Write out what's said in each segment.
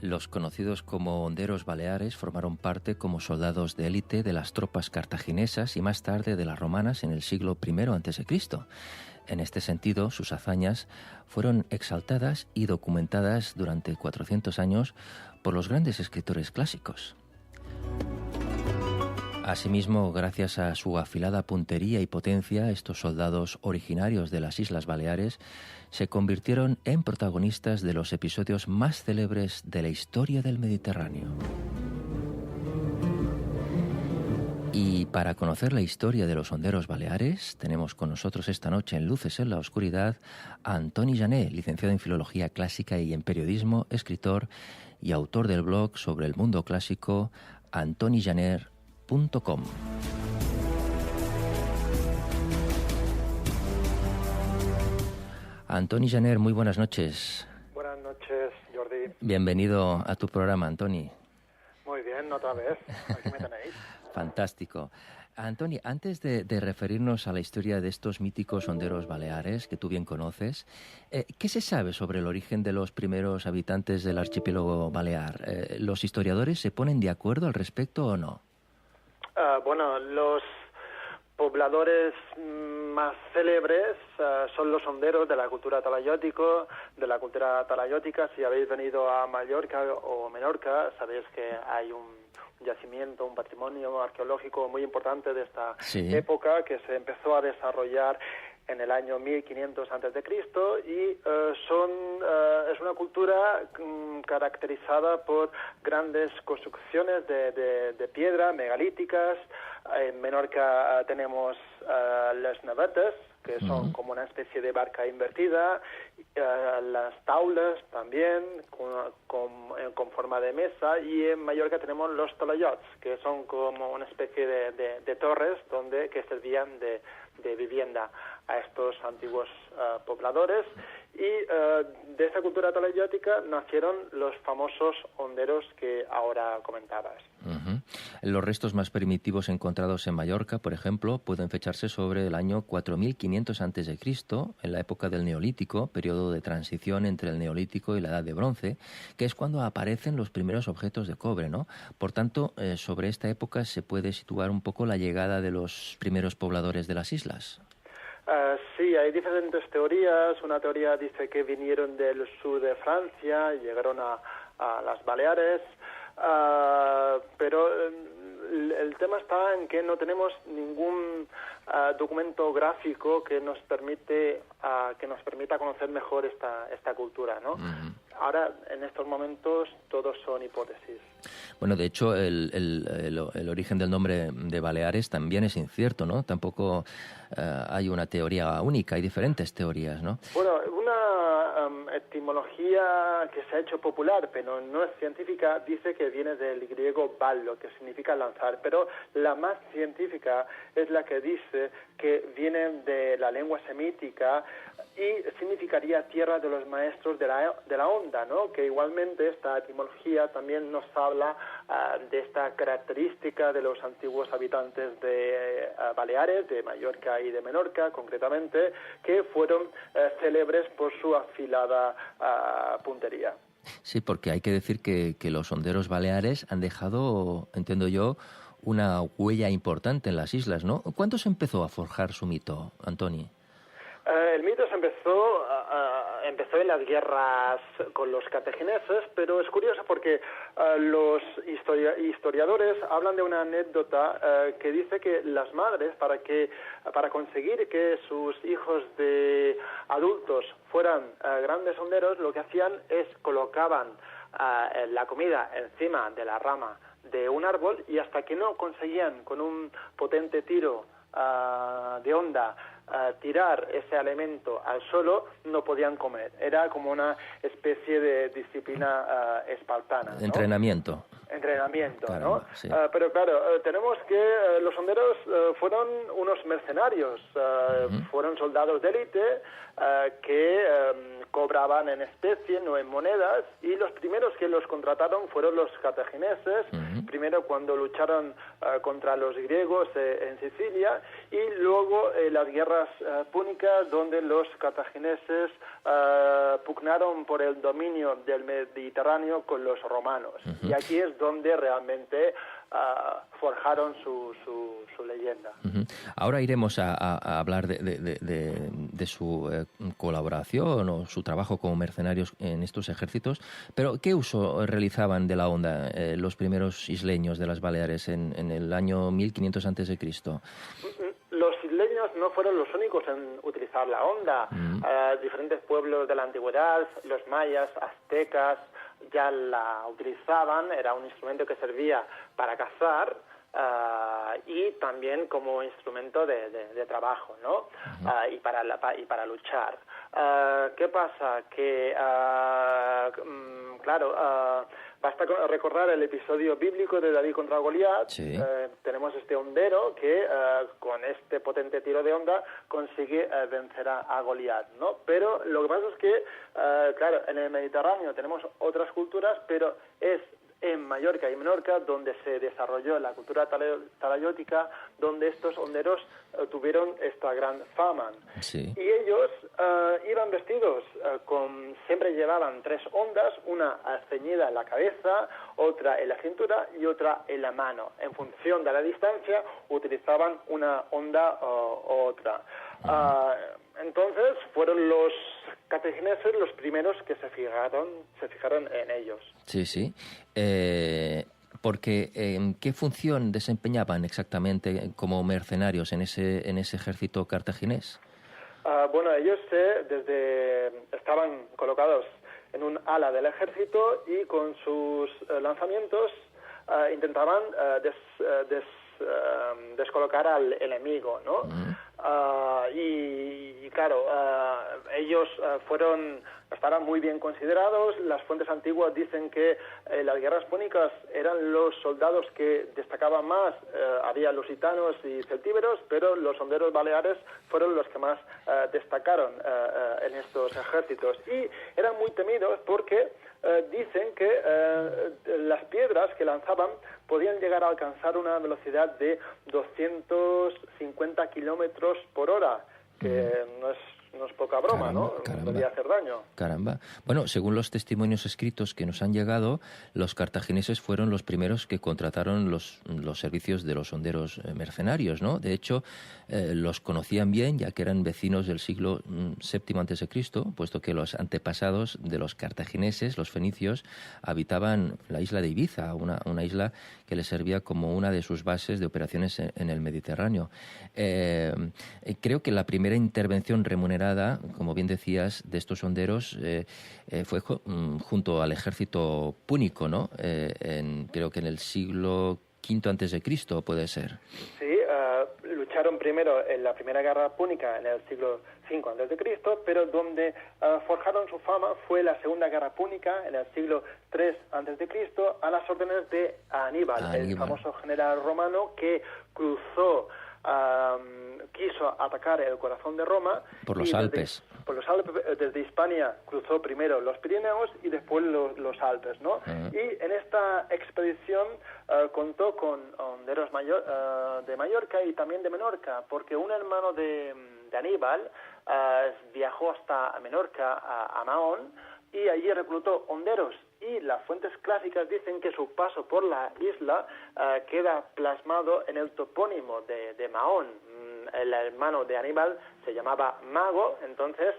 Los conocidos como honderos baleares formaron parte como soldados de élite de las tropas cartaginesas y más tarde de las romanas en el siglo I a.C. En este sentido, sus hazañas fueron exaltadas y documentadas durante 400 años por los grandes escritores clásicos. Asimismo, gracias a su afilada puntería y potencia, estos soldados originarios de las Islas Baleares se convirtieron en protagonistas de los episodios más célebres de la historia del Mediterráneo. Y para conocer la historia de los honderos baleares, tenemos con nosotros esta noche en Luces en la Oscuridad a Antoni Janer, licenciado en Filología Clásica y en Periodismo, escritor y autor del blog sobre el mundo clásico antonijaner.com. Antoni Janer, muy buenas noches. Buenas noches, Jordi. Bienvenido a tu programa, Antoni. Muy bien, otra vez. Aquí me tenéis. Fantástico. Antoni, antes de referirnos a la historia de estos míticos honderos baleares que tú bien conoces, ¿qué se sabe sobre el origen de los primeros habitantes del archipiélago balear? ¿Los historiadores se ponen de acuerdo al respecto o no? Bueno, los pobladores más célebres son los honderos de la cultura talayótica. Si habéis venido a Mallorca o Menorca, sabéis que hay un yacimiento, un patrimonio arqueológico muy importante de esta época que se empezó a desarrollar en el año 1500 a.C. y es una cultura caracterizada por grandes construcciones de piedra, megalíticas. En Menorca tenemos las navetes, que son como una especie de barca invertida, las taules también, con forma de mesa, y en Mallorca tenemos los talayots, que son como una especie de torres que servían de vivienda a estos antiguos pobladores, y de esa cultura talayótica nacieron los famosos honderos que ahora comentabas. Los restos más primitivos encontrados en Mallorca, por ejemplo, pueden fecharse sobre el año 4500 a.C., en la época del Neolítico, periodo de transición entre el Neolítico y la Edad de Bronce, que es cuando aparecen los primeros objetos de cobre, ¿no? Por tanto, sobre esta época se puede situar un poco la llegada de los primeros pobladores de las islas. Sí, hay diferentes teorías. Una teoría dice que vinieron del sur de Francia y llegaron a las Baleares, pero el tema está en que no tenemos ningún documento gráfico que nos permita conocer mejor esta cultura, ¿no? Ahora, en estos momentos, todos son hipótesis. Bueno, de hecho, el origen del nombre de Baleares también es incierto, ¿no? Tampoco hay una teoría única, hay diferentes teorías, ¿no? Bueno, una etimología que se ha hecho popular, pero no es científica, dice que viene del griego ballo, que significa lanzar, pero la más científica es la que dice que viene de la lengua semítica y significaría tierra de los maestros de la onda, ¿no? Que igualmente esta etimología también nos habla de esta característica de los antiguos habitantes de Baleares, de Mallorca y de Menorca, concretamente, que fueron célebres por su afilada puntería. Sí, porque hay que decir que los honderos baleares han dejado, entiendo yo, una huella importante en las islas, ¿no? ¿Cuándo se empezó a forjar su mito, Antoni? El mito se empezó en las guerras con los cartagineses, pero es curioso porque los historiadores hablan de una anécdota que dice que las madres, para conseguir que sus hijos de adultos fueran grandes honderos, lo que hacían es colocaban la comida encima de la rama de un árbol, y hasta que no conseguían con un potente tiro de onda tirar ese alimento al suelo, no podían comer. Era como una especie de disciplina espartana, ¿no? Entrenamiento. entrenamiento, Caramba, ¿no? sí. Pero claro, tenemos que los honderos fueron unos mercenarios, fueron soldados de élite que cobraban en especie, no en monedas, y los primeros que los contrataron fueron los cartagineses, primero cuando lucharon contra los griegos en Sicilia, y luego las guerras púnicas, donde los cartagineses pugnaron por el dominio del Mediterráneo con los romanos. Y aquí es donde realmente forjaron su leyenda. Ahora iremos a hablar de su colaboración o su trabajo como mercenarios en estos ejércitos, pero ¿qué uso realizaban de la onda los primeros isleños de las Baleares en el año 1500 a.C.? Los isleños no fueron los únicos en utilizar la onda. Diferentes pueblos de la antigüedad, los mayas, aztecas, ya la utilizaban. Era un instrumento que servía para cazar y también como instrumento de trabajo, ¿no? Y para luchar. ¿Qué pasa? Que, basta recordar el episodio bíblico de David contra Goliat. Sí. Tenemos este hondero que con este potente tiro de onda consigue vencer a Goliat, ¿no? Pero lo que pasa es que, en el Mediterráneo tenemos otras culturas, pero es en Mallorca y Menorca donde se desarrolló la cultura talayótica, donde estos honderos tuvieron esta gran fama. Sí. Y ellos iban vestidos siempre llevaban 3 ondas, una ceñida en la cabeza, otra en la cintura y otra en la mano. En función de la distancia utilizaban una onda u otra. Entonces fueron los cartagineses los primeros que se fijaron en ellos. Sí, sí. Porque ¿qué función desempeñaban exactamente como mercenarios en ese ejército cartaginés? Ellos estaban colocados en un ala del ejército y con sus lanzamientos intentaban descolocar al enemigo, ¿no? Ellos estaban muy bien considerados. Las fuentes antiguas dicen que en las guerras púnicas eran los soldados que destacaban más. Había lusitanos y celtíberos, pero los honderos baleares fueron los que más destacaron en estos ejércitos. Y eran muy temidos porque dicen que las piedras que lanzaban podían llegar a alcanzar una velocidad de 250 kilómetros por hora, que no es poca broma, caramba, ¿no? Caramba. Podía hacer daño. Caramba. Bueno, según los testimonios escritos que nos han llegado, los cartagineses fueron los primeros que contrataron los servicios de los honderos mercenarios, ¿no? De hecho, los conocían bien, ya que eran vecinos del siglo VII a.C., puesto que los antepasados de los cartagineses, los fenicios, habitaban la isla de Ibiza, una isla que les servía como una de sus bases de operaciones en el Mediterráneo. Creo que la primera intervención remunerada, como bien decías, de estos honderos fue junto al ejército púnico, ¿no? Creo que en el siglo V a.C., puede ser. Sí, lucharon primero en la primera guerra púnica en el siglo V a.C., pero donde forjaron su fama fue la segunda guerra púnica en el siglo III a.C., a las órdenes de Aníbal, el famoso general romano que quiso atacar el corazón de Roma. Por los Alpes. Desde Hispania cruzó primero los Pirineos y después los Alpes, ¿no? Y en esta expedición contó con honderos de Mallorca y también de Menorca, porque un hermano de Aníbal viajó hasta Menorca, a Mahón, y allí reclutó honderos. Y las fuentes clásicas dicen que su paso por la isla queda plasmado en el topónimo de Mahón. El hermano de Aníbal se llamaba Mago, entonces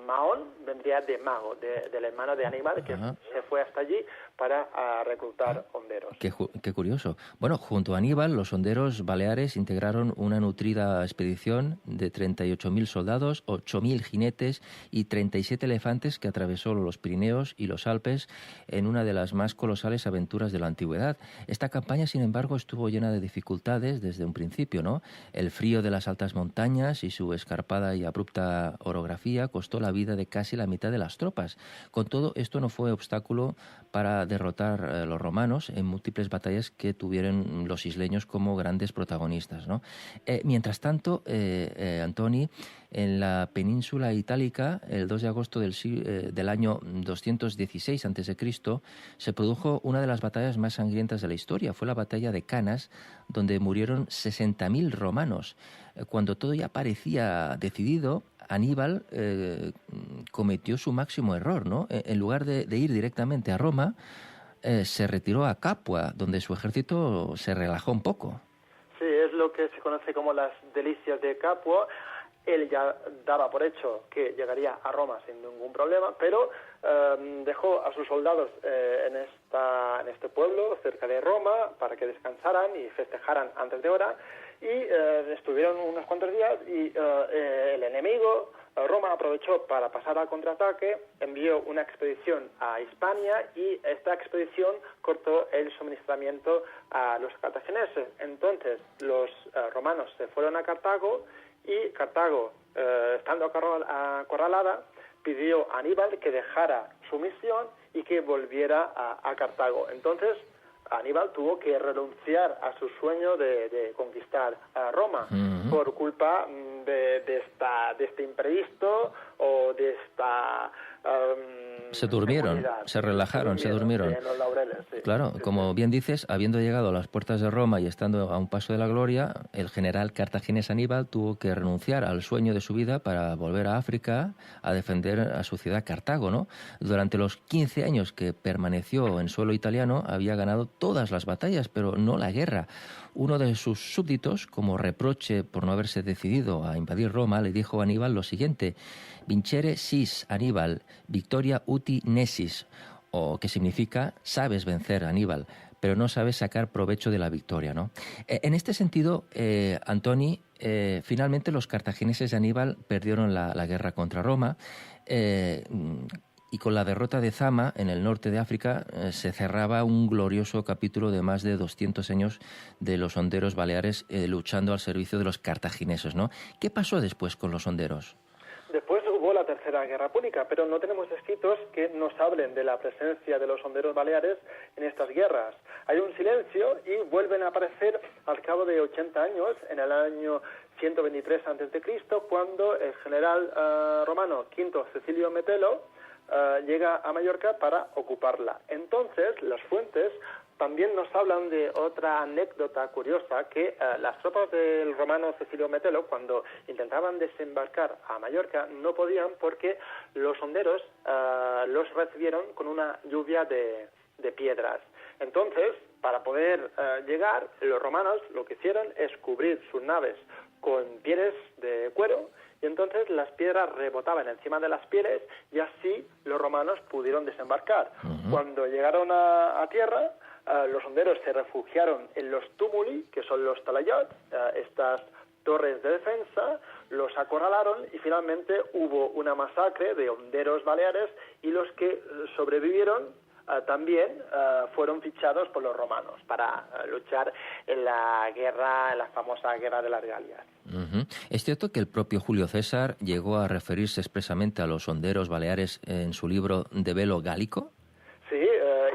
Mahón vendría de Mago, del hermano de Aníbal, que se fue hasta allí para reclutar honderos. Qué curioso. Bueno, junto a Aníbal, los honderos baleares integraron una nutrida expedición de 38.000 soldados, 8.000 jinetes y 37 elefantes que atravesó los Pirineos y los Alpes en una de las más colosales aventuras de la antigüedad. Esta campaña, sin embargo, estuvo llena de dificultades desde un principio, ¿no? El frío de las altas montañas y su escarpada y abrupta orografía costó la vida vida de casi la mitad de las tropas. Con todo, esto no fue obstáculo para derrotar a los romanos en múltiples batallas que tuvieron los isleños como grandes protagonistas, ¿no? Mientras tanto, Antoni, en la península itálica, el 2 de agosto del año 216 a.C., se produjo una de las batallas más sangrientas de la historia. Fue la batalla de Canas, donde murieron 60.000 romanos. Cuando todo ya parecía decidido, Aníbal cometió su máximo error, ¿no? En lugar de ir directamente a Roma, se retiró a Capua, donde su ejército se relajó un poco. Sí, es lo que se conoce como las delicias de Capua. Él ya daba por hecho que llegaría a Roma sin ningún problema, pero dejó a sus soldados en este pueblo, cerca de Roma, para que descansaran y festejaran antes de hora, y estuvieron unos cuantos días, y el enemigo, Roma, aprovechó para pasar al contraataque, envió una expedición a Hispania, y esta expedición cortó el suministramiento a los cartagineses. Entonces los romanos se fueron a Cartago, y Cartago, estando acorralada, pidió a Aníbal que dejara su misión y que volviera a Cartago. Entonces, Aníbal tuvo que renunciar a su sueño de conquistar a Roma por culpa de este imprevisto o de esta... se durmieron, se relajaron, se durmieron. En los laureles, sí. Claro, como bien dices, habiendo llegado a las puertas de Roma y estando a un paso de la gloria, el general cartaginés Aníbal tuvo que renunciar al sueño de su vida para volver a África a defender a su ciudad Cartago, ¿no? Durante los 15 años que permaneció en suelo italiano, había ganado todas las batallas, pero no la guerra. Uno de sus súbditos, como reproche por no haberse decidido a invadir Roma, le dijo a Aníbal lo siguiente: vincere sis, Aníbal, victoria uti nessis, o que significa sabes vencer, Aníbal, pero no sabes sacar provecho de la victoria, ¿no? En este sentido, Antoni, finalmente los cartagineses de Aníbal perdieron la guerra contra Roma, y con la derrota de Zama en el norte de África se cerraba un glorioso capítulo de más de 200 años de los honderos baleares luchando al servicio de los cartagineses, ¿no? ¿Qué pasó después con los honderos? Después hubo la Tercera Guerra Púnica, pero no tenemos escritos que nos hablen de la presencia de los honderos baleares en estas guerras. Hay un silencio y vuelven a aparecer al cabo de 80 años, en el año 123 a.C., cuando el general romano Quinto Cecilio Metelo llega a Mallorca para ocuparla. Entonces, las fuentes también nos hablan de otra anécdota curiosa, que las tropas del romano Cecilio Metelo, cuando intentaban desembarcar a Mallorca, no podían porque los honderos los recibieron con una lluvia de piedras. Entonces, para poder llegar, los romanos lo que hicieron es cubrir sus naves con pieles de cuero, y entonces las piedras rebotaban encima de las pieles, y así los romanos pudieron desembarcar. Cuando llegaron a tierra, los honderos se refugiaron en los túmuli, que son los talayots, estas torres de defensa, los acorralaron, y finalmente hubo una masacre de honderos baleares, y los que sobrevivieron también fueron fichados por los romanos para luchar en la famosa guerra de las Galias. ¿Es cierto que el propio Julio César llegó a referirse expresamente a los honderos baleares en su libro De Velo Gálico? Sí,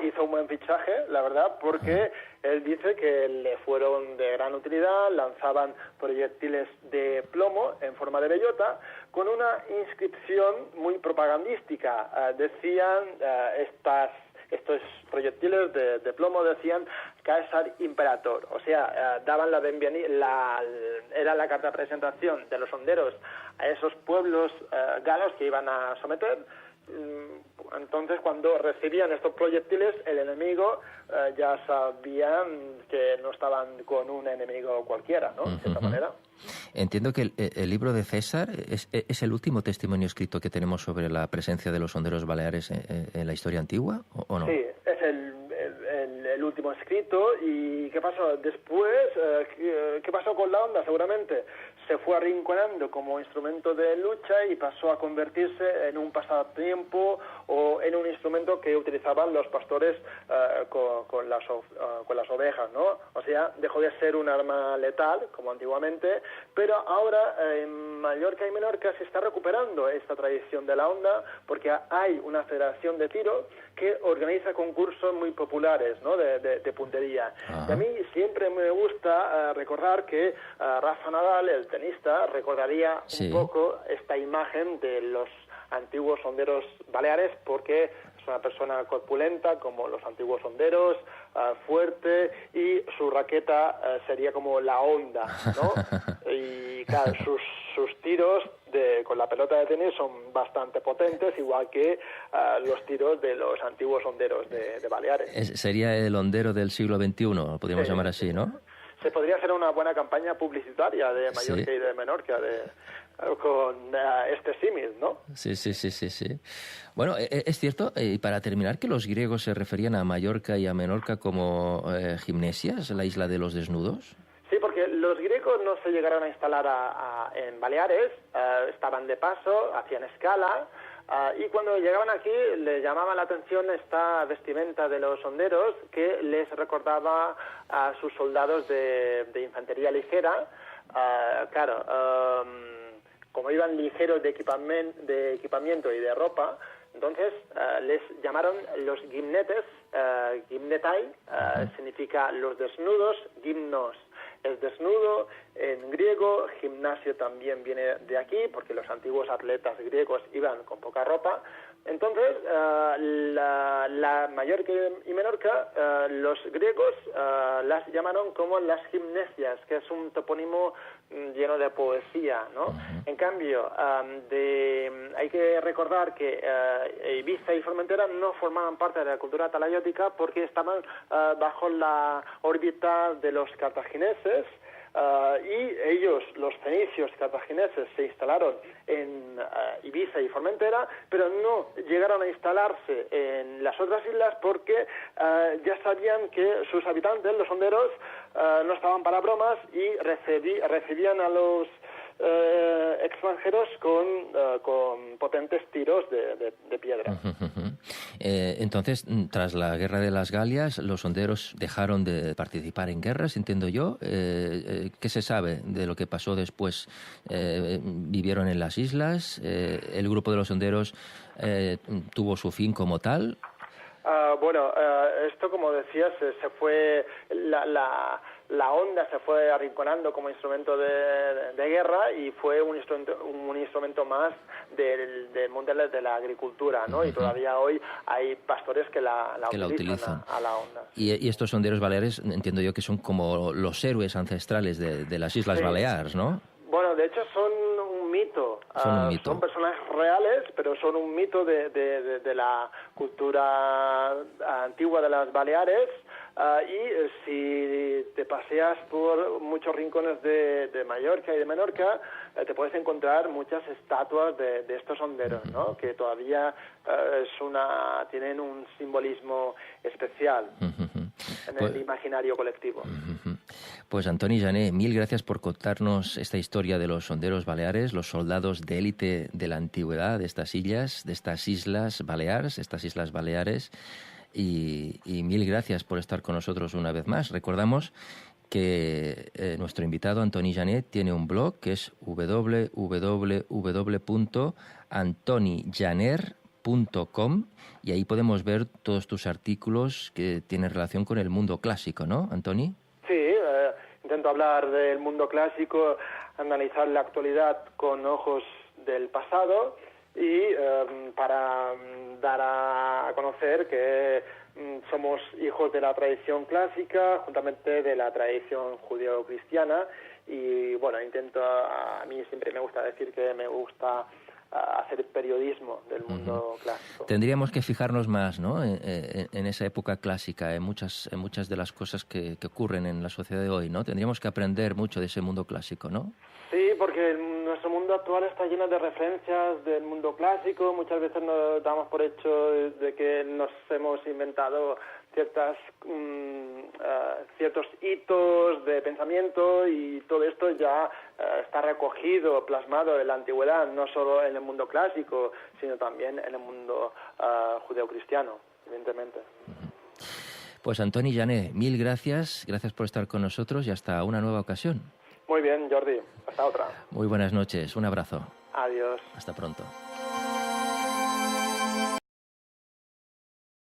hizo un buen fichaje, la verdad, porque él dice que le fueron de gran utilidad, lanzaban proyectiles de plomo en forma de bellota, con una inscripción muy propagandística. Decían estos proyectiles de plomo, decían Caesar Imperator, o sea, daban la bienvenida, era la carta de presentación de los honderos a esos pueblos galos que iban a someter. Entonces, cuando recibían estos proyectiles, el enemigo ya sabían que no estaban con un enemigo cualquiera, ¿no? De cierta manera. Entiendo que el libro de César es el último testimonio escrito que tenemos sobre la presencia de los honderos baleares en la historia antigua, ¿o no? Sí, es el último escrito. ¿Y qué pasó después? ¿Qué pasó con la onda? Seguramente se fue arrinconando como instrumento de lucha y pasó a convertirse en un pasatiempo o en un instrumento que utilizaban los pastores con las ovejas, ¿no? O sea, dejó de ser un arma letal, como antiguamente, pero ahora en Mallorca y Menorca se está recuperando esta tradición de la onda, porque hay una federación de tiro que organiza concursos muy populares, ¿no?, de puntería. Y a mí siempre me gusta recordar que Rafa Nadal, el tenista, recordaría un poco esta imagen de los antiguos honderos baleares, porque es una persona corpulenta como los antiguos honderos, fuerte, y su raqueta sería como la onda, ¿no? Y claro, sus tiros con la pelota de tenis son bastante potentes, igual que los tiros de los antiguos honderos de Baleares. Sería el hondero del siglo XXI, lo podríamos llamar así, ¿no? Se podría hacer una buena campaña publicitaria de Mallorca y de Menorca con este símil, ¿no? Sí. Bueno, es cierto, y para terminar, que los griegos se referían a Mallorca y a Menorca como Gimnesias, la isla de los desnudos. Sí, porque los griegos no se llegaron a instalar en Baleares, estaban de paso, hacían escala, y cuando llegaban aquí les llamaba la atención esta vestimenta de los honderos que les recordaba a sus soldados de infantería ligera. Como iban ligeros de equipamiento y de ropa, entonces les llamaron los gimnetes, gimnetai, significa los desnudos, gimnos es desnudo en griego, gimnasio también viene de aquí, porque los antiguos atletas griegos iban con poca ropa. Entonces, la Mallorca y Menorca, los griegos las llamaron como las gimnesias, que es un topónimo lleno de poesía, ¿no? En cambio, hay que recordar que Ibiza y Formentera no formaban parte de la cultura talayótica porque estaban bajo la órbita de los cartagineses, y ellos, los fenicios cartagineses, se instalaron en Ibiza y Formentera, pero no llegaron a instalarse en las otras islas porque ya sabían que sus habitantes, los honderos, no estaban para bromas y recibían a los extranjeros con potentes tiros de piedra. Entonces, tras la Guerra de las Galias, los honderos dejaron de participar en guerras, entiendo yo. ¿Qué se sabe de lo que pasó después? ¿Vivieron en las islas? ¿El grupo de los honderos tuvo su fin como tal? Esto, como decías, se fue la onda se fue arrinconando como instrumento de guerra y fue un instrumento más del mundo de la agricultura, ¿no? Y todavía hoy hay pastores que la utilizan a la onda. Y estos honderos baleares, entiendo yo que son como los héroes ancestrales de las Islas Baleares, ¿no? Bueno, de hecho son un mito. Son personajes reales, pero son un mito de la cultura antigua de las Baleares. Y si te paseas por muchos rincones de Mallorca y de Menorca, te puedes encontrar muchas estatuas de estos honderos, ¿no? Que todavía tienen un simbolismo especial en el imaginario colectivo. Pues Antoni Jané, mil gracias por contarnos esta historia de los honderos baleares, los soldados de élite de la antigüedad de estas islas Baleares. Y mil gracias por estar con nosotros una vez más. Recordamos que nuestro invitado Antoni Jané tiene un blog que es www.antonijaner.com y ahí podemos ver todos tus artículos que tienen relación con el mundo clásico, ¿no, Antoni? Sí, intento hablar del mundo clásico, analizar la actualidad con ojos del pasado y para dar a conocer que somos hijos de la tradición clásica, juntamente de la tradición judeo-cristiana, y bueno, a mí siempre me gusta decir que me gusta hacer periodismo del mundo clásico. Tendríamos que fijarnos más, ¿no?, en esa época clásica, en muchas de las cosas que ocurren en la sociedad de hoy, ¿no? Tendríamos que aprender mucho de ese mundo clásico, ¿no? Sí, porque nuestro mundo mundo actual está lleno de referencias del mundo clásico. Muchas veces nos damos por hecho de que nos hemos inventado ciertos hitos de pensamiento, y todo esto ya está recogido, plasmado en la antigüedad, no solo en el mundo clásico, sino también en el mundo judeocristiano, evidentemente. Pues Antoni Jané, mil gracias por estar con nosotros y hasta una nueva ocasión. Muy bien, Jordi, hasta otra. Muy buenas noches, un abrazo. Adiós. Hasta pronto.